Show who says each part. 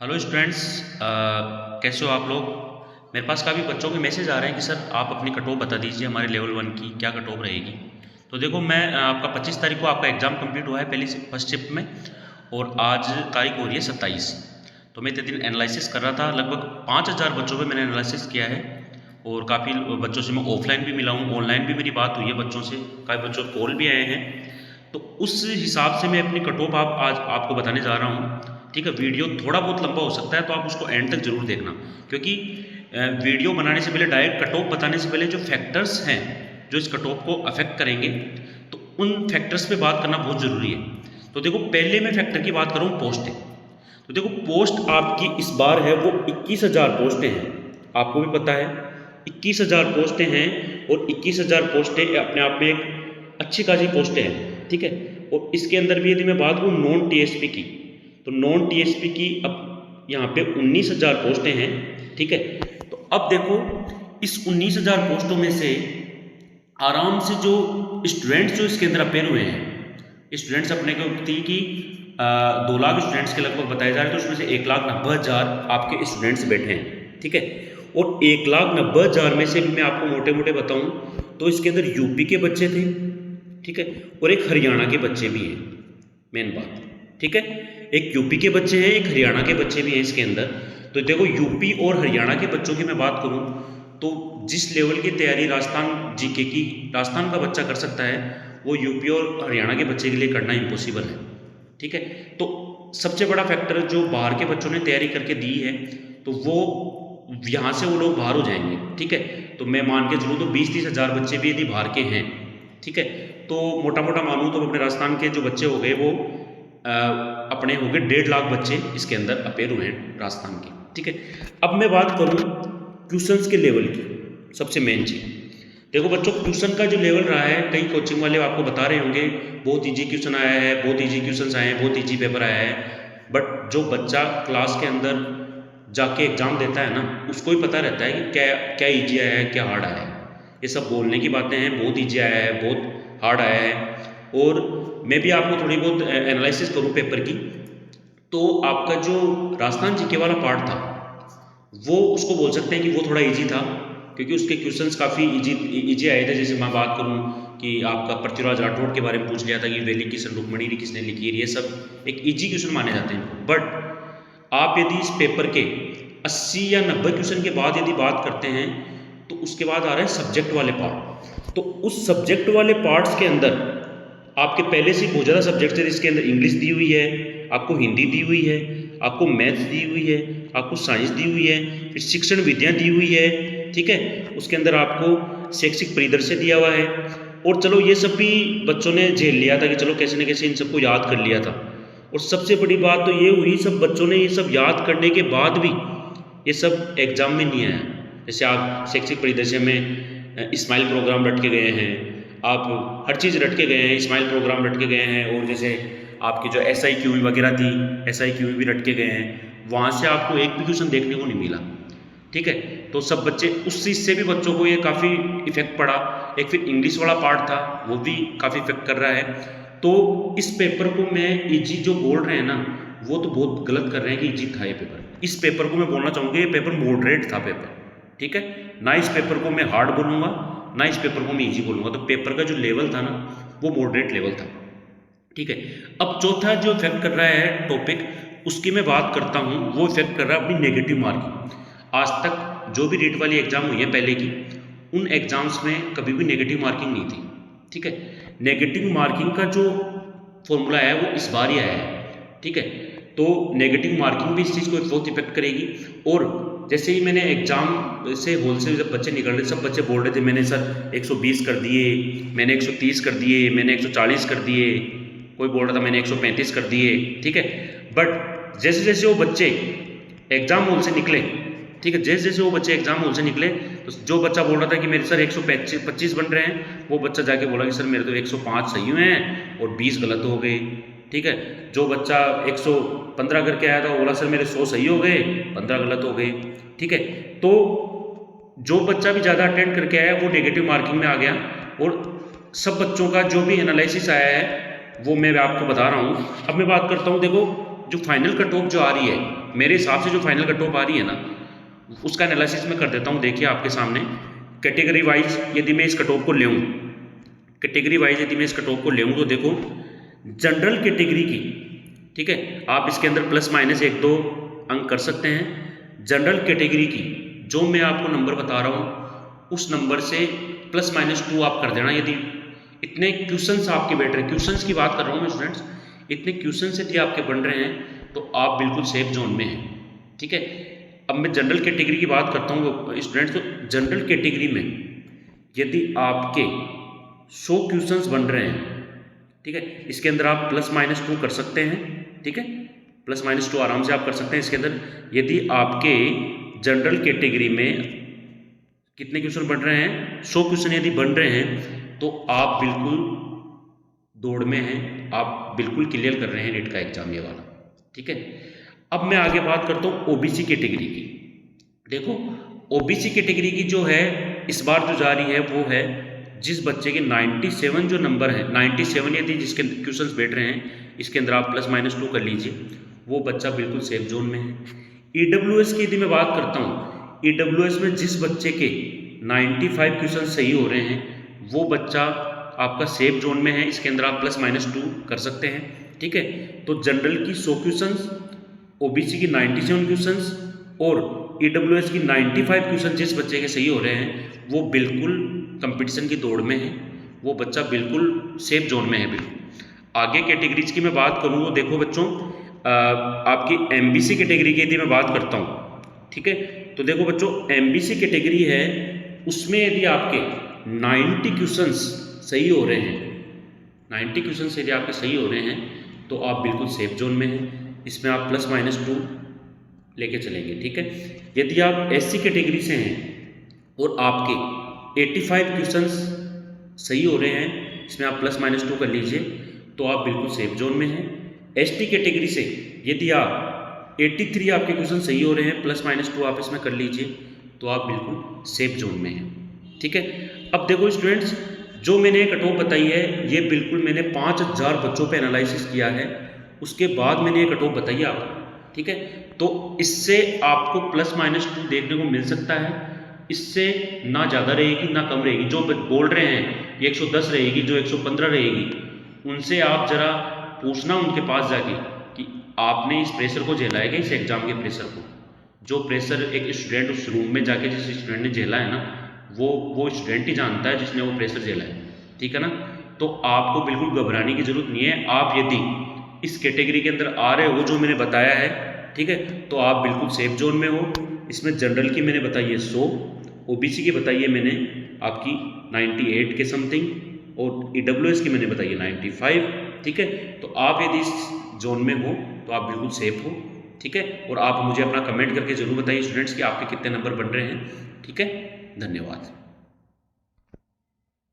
Speaker 1: Hello students, कैसे हो आप लोग। मेरे पास काफ़ी बच्चों के मैसेज आ रहे हैं कि सर आप अपनी कट ऑफ बता दीजिए, हमारे लेवल 1 की क्या कट ऑफ रहेगी। तो देखो मैं आपका 25 तारीख को आपका एग्ज़ाम कंप्लीट हुआ है पहली फर्स्ट शिफ्ट में, और आज तारीख हो रही है 27। तो मैं इतने दिन एनालिसिस कर रहा था, लगभग 5000 बच्चों पे मैंने एनालिसिस किया है, और काफ़ी बच्चों से मैं ऑफलाइन भी मिला हूँ, ऑनलाइन भी मेरी बात हुई है बच्चों से, काफ़ी बच्चों के कॉल भी आए हैं। तो उस हिसाब से मैं अपनी कट ऑफ आज आपको बताने जा रहा हूँ। ठीक है, वीडियो थोड़ा बहुत लंबा हो सकता है तो आप उसको एंड तक जरूर देखना, क्योंकि वीडियो बनाने से पहले, डायरेक्ट कट ऑफ बताने से पहले जो फैक्टर्स हैं जो इस कट ऑफ को अफेक्ट करेंगे, तो उन फैक्टर्स पे बात करना बहुत ज़रूरी है। तो देखो पहले मैं फैक्टर की बात करूँ, पोस्ट है। तो देखो पोस्ट आपकी इस बार है वो 21,000 पोस्टें हैं, आपको भी पता है 21,000 पोस्टें हैं, और 21,000 पोस्टें अपने आप में एक अच्छी खासी पोस्टें हैं। ठीक है, और इसके अंदर भी यदि मैं बात करूँ नॉन टीएसपी की, तो नॉन टीएसपी की अब यहाँ पे 19,000 पोस्टें हैं। ठीक है, तो अब देखो इस 19,000 पोस्टों में से आराम से जो स्टूडेंट्स जो इसके अंदर अपेयर हुए हैं, स्टूडेंट्स अपने को थी कि 2 लाख स्टूडेंट्स के लगभग बताए जा रहे थे, तो उसमें से 1,90,000 आपके स्टूडेंट्स बैठे हैं। ठीक है, और 1,90,000 में से भी मैं आपको मोटे मोटे बताऊं तो इसके अंदर यूपी के बच्चे थे, ठीक है, और एक हरियाणा के बच्चे भी हैं, मेन बात। ठीक है, एक यूपी के बच्चे हैं, एक हरियाणा के बच्चे भी हैं इसके अंदर। तो देखो यूपी और हरियाणा के बच्चों की मैं बात करूं तो जिस लेवल की तैयारी राजस्थान जीके की राजस्थान का बच्चा कर सकता है, वो यूपी और हरियाणा के बच्चे के लिए करना इम्पॉसिबल है। ठीक है, तो सबसे बड़ा फैक्टर जो बाहर के बच्चों ने तैयारी करके दी है, तो वो यहाँ से वो लोग बाहर हो जाएंगे। ठीक है, तो मैं मान के चलूँ तो 20-30 हज़ार बच्चे भी यदि बाहर के हैं, ठीक है, तो मोटा मोटा मानूँ तो अपने राजस्थान के जो बच्चे हो गए वो अपने हो गए 1.5 लाख बच्चे इसके अंदर अपेयर हुए हैं राजस्थान के। ठीक है, अब मैं बात करूँ क्वेश्चंस के लेवल की, सबसे मेन चीज़ देखो बच्चों, क्वेश्चन का जो लेवल रहा है, कई कोचिंग वाले आपको बता रहे होंगे बहुत इजी क्वेश्चन आया है, बहुत इजी क्वेश्चन आए हैं, बहुत इजी पेपर आया है। बट जो बच्चा क्लास के अंदर जाके एग्जाम देता है ना, उसको ही पता रहता है कि क्या क्या इजी आया है, क्या हार्ड आया है। ये सब बोलने की बातें हैं, बहुत इजी आया है, बहुत हार्ड आया है। और मैं भी आपको थोड़ी बहुत एनालिसिस करूँ पेपर की, तो आपका जो राजस्थान जीके वाला पार्ट था, वो उसको बोल सकते हैं कि वो थोड़ा इजी था, क्योंकि उसके क्वेश्चंस काफ़ी इजी आए थे। जैसे मैं बात करूं कि आपका पृथ्वीराज राठौड़ के बारे में पूछ लिया था कि वैली किशन रुक्मणी किसने लिखी है, ये सब एक इजी क्वेश्चन माने जाते हैं। बट आप यदि इस पेपर के 80 या 90 क्वेश्चन के बाद यदि बात करते हैं, तो उसके बाद आ रहे हैं सब्जेक्ट वाले पार्ट। तो उस सब्जेक्ट वाले पार्ट्स के अंदर आपके पहले से बहुत ज़्यादा सब्जेक्ट्स है, जिसके अंदर इंग्लिश दी हुई है, आपको हिंदी दी हुई है, आपको मैथ्स दी हुई है, आपको साइंस दी हुई है, फिर शिक्षण विद्या दी हुई है। ठीक है, उसके अंदर आपको शैक्षिक परिदृश्य दिया हुआ है। और चलो ये सब भी बच्चों ने झेल लिया था कि चलो कैसे न कैसे इन सबको याद कर लिया था। और सबसे बड़ी बात तो ये हुई, सब बच्चों ने ये सब याद करने के बाद भी ये सब एग्जाम में नहीं आया। जैसे आप शैक्षिक परिदृश्य में स्माइल प्रोग्राम रट के गए हैं, आप हर चीज़ रट के गए हैं, स्माइल प्रोग्राम रट के गए हैं, और जैसे आपकी जो SIQV वगैरह थी, SIQV भी रट के गए हैं, वहाँ से आपको एक भी क्वेश्चन देखने को नहीं मिला। ठीक है, तो सब बच्चे उस चीज़ से भी बच्चों को ये काफ़ी इफेक्ट पड़ा। एक फिर इंग्लिश वाला पार्ट था, वो भी काफ़ी इफेक्ट कर रहा है। तो इस पेपर को मैं इजी जो बोल रहे हैं ना, वो तो बहुत गलत कर रहे हैं कि इजी था ये पेपर। इस पेपर को मैं बोलना चाहूँगा ये पेपर मॉडरेट था पेपर। ठीक है, ना इस पेपर को मैं हार्ड बोलूँगा, ना इस पेपर को मैं इजी बोलूँगा। तो पेपर का जो लेवल था ना, वो मॉडरेट लेवल था। ठीक है, अब चौथा जो इफेक्ट कर रहा है टॉपिक, उसकी मैं बात करता हूँ। वो इफेक्ट कर रहा है अपनी नेगेटिव मार्किंग। आज तक जो भी रीट वाली एग्जाम हुई है पहले की, उन एग्जाम्स में कभी भी नेगेटिव मार्किंग नहीं थी। ठीक है, नेगेटिव मार्किंग का जो फॉर्मूला है वो इस बार ही आया है। ठीक है, तो नेगेटिव मार्किंग भी इस चीज़ को बहुत इफेक्ट करेगी। और जैसे ही मैंने एग्जाम से होलसेल जब बच्चे निकल रहे, सब बच्चे बोल रहे थे मैंने सर 120 कर दिए, मैंने 130 कर दिए, मैंने 140 कर दिए, कोई बोल रहा था मैंने 135 कर दिए। ठीक है, बट जैसे जैसे वो बच्चे एग्जाम हॉल से निकले, ठीक है, जैसे जैसे वो बच्चे एग्जाम हॉल से निकले, तो जो बच्चा बोल रहा था कि मेरे सर 125 बन रहे हैं, वो बच्चा जाके बोला कि सर मेरे तो 105 सही हुए हैं और 20 गलत हो गए। ठीक है, जो बच्चा 115 करके आया था, वो बोला सर मेरे 100 सही हो गए, 15 गलत हो गए। ठीक है, तो जो बच्चा भी ज़्यादा अटेंड करके आया वो नेगेटिव मार्किंग में आ गया। और सब बच्चों का जो भी एनालिसिस आया है वो मैं आपको बता रहा हूँ। अब मैं बात करता हूँ, देखो जो फाइनल कट ऑफ जो आ रही है, मेरे हिसाब से जो फाइनल कट ऑफ आ रही है ना, उसका एनालिसिस मैं कर देता हूँ। देखिए आपके सामने कैटेगरी वाइज यदि मैं इस कट ऑफ को ले कैटेगरी वाइज यदि मैं इस कट ऑफ को ले तो देखो जनरल कैटेगरी की, ठीक है, आप इसके अंदर प्लस माइनस 1-2 अंक कर सकते हैं। जनरल कैटेगरी की जो मैं आपको नंबर बता रहा हूँ उस नंबर से प्लस माइनस 2 आप कर देना। यदि इतने क्वेश्चंस आपके बैठ रहे हैं, क्वेश्चंस की बात कर रहा हूँ मैं स्टूडेंट्स, इतने क्वेश्चंस यदि आपके बन रहे हैं तो आप बिल्कुल सेफ जोन में हैं, ठीक है। अब मैं जनरल कैटेगरी की बात करता हूँ स्टूडेंट्स। तो जनरल कैटेगरी में यदि आपके 100 क्वेश्चंस बन रहे हैं, ठीक है, इसके अंदर आप प्लस माइनस 2 कर सकते हैं, ठीक है, प्लस माइनस 2 आराम से आप कर सकते हैं इसके अंदर। यदि आपके जनरल कैटेगरी में कितने क्वेश्चन बन रहे हैं, 100 क्वेश्चन यदि बन रहे हैं तो आप बिल्कुल दौड़ में हैं, आप बिल्कुल क्लियर कर रहे हैं नीट का एग्जाम ये वाला, ठीक है। अब मैं आगे बात करता हूँ ओबीसी कैटेगरी की। देखो ओबीसी कैटेगरी की जो है इस बार जो जा रही है वो है जिस बच्चे के 97 जो नंबर है, 97 यदि जिसके क्वेश्चंस बैठ रहे हैं इसके अंदर आप प्लस माइनस 2 कर लीजिए, वो बच्चा बिल्कुल सेफ जोन में है। ईडब्ल्यूएस की यदि मैं बात करता हूँ, ईडब्ल्यूएस में जिस बच्चे के 95 क्वेश्चन सही हो रहे हैं वो बच्चा आपका सेफ जोन में है, इसके अंदर आप प्लस माइनस 2 कर सकते हैं, ठीक है। तो जनरल की 100 क्वेश्चंस, ओबीसी की 97 क्वेश्चंस और ईडब्ल्यूएस की 95 क्वेश्चन जिस बच्चे के सही हो रहे हैं वो बिल्कुल कंपटीशन की दौड़ में है, वो बच्चा बिल्कुल सेफ जोन में है बिल्कुल। आगे कैटेगरीज की मैं बात करूँ तो देखो बच्चों आपकी एमबीसी कैटेगरी की यदि मैं बात करता हूँ, ठीक है, तो देखो बच्चों एमबीसी कैटेगरी है उसमें यदि आपके 90 क्वेश्चंस सही हो रहे हैं, 90 क्वेश्चंस यदि आपके सही हो रहे हैं तो आप बिल्कुल सेफ जोन में हैं, इसमें आप प्लस माइनस 2 लेके चलेंगे, ठीक है। यदि आप एससी कैटेगरी से हैं और आपके 85 क्वेश्चंस सही हो रहे हैं, इसमें आप प्लस माइनस 2 कर लीजिए तो आप बिल्कुल सेफ जोन में हैं। एसटी कैटेगरी से यदि आप 83 आपके क्वेश्चन सही हो रहे हैं, प्लस माइनस 2 आप इसमें कर लीजिए तो आप बिल्कुल सेफ जोन में हैं, ठीक है। अब देखो स्टूडेंट्स जो मैंने कट ऑफ बताई है ये बिल्कुल मैंने 5000 बच्चों पे एनालिसिस किया है, उसके बाद मैंने ये कट ऑफ बताई है आपको, ठीक है। तो इससे आपको प्लस माइनस 2 देखने को मिल सकता है, इससे ना ज़्यादा रहेगी ना कम रहेगी। जो बोल रहे हैं ये 110 रहेगी, जो 115 रहेगी, उनसे आप जरा पूछना उनके पास जाके कि आपने इस प्रेशर को झेला है क्या, इस एग्जाम के प्रेशर को। जो प्रेशर एक स्टूडेंट उस रूम में जाके जिस स्टूडेंट ने झेला है ना, वो स्टूडेंट ही जानता है जिसने वो प्रेशर झेला है, ठीक है ना। तो आपको बिल्कुल घबराने की जरूरत नहीं है। आप यदि इस कैटेगरी के अंदर आ रहे हो जो मैंने बताया है, ठीक है, तो आप बिल्कुल सेफ जोन में हो। इसमें जनरल की मैंने बताई है 100, ओबीसी की बताई है मैंने आपकी 98 के समथिंग, और ईडब्ल्यूएस की मैंने बताई है 95, ठीक है। तो आप यदि इस जोन में हो तो आप बिल्कुल सेफ हो, ठीक है। और आप मुझे अपना कमेंट करके जरूर बताइए स्टूडेंट्स कि आपके कितने नंबर बन रहे हैं, ठीक है। धन्यवाद।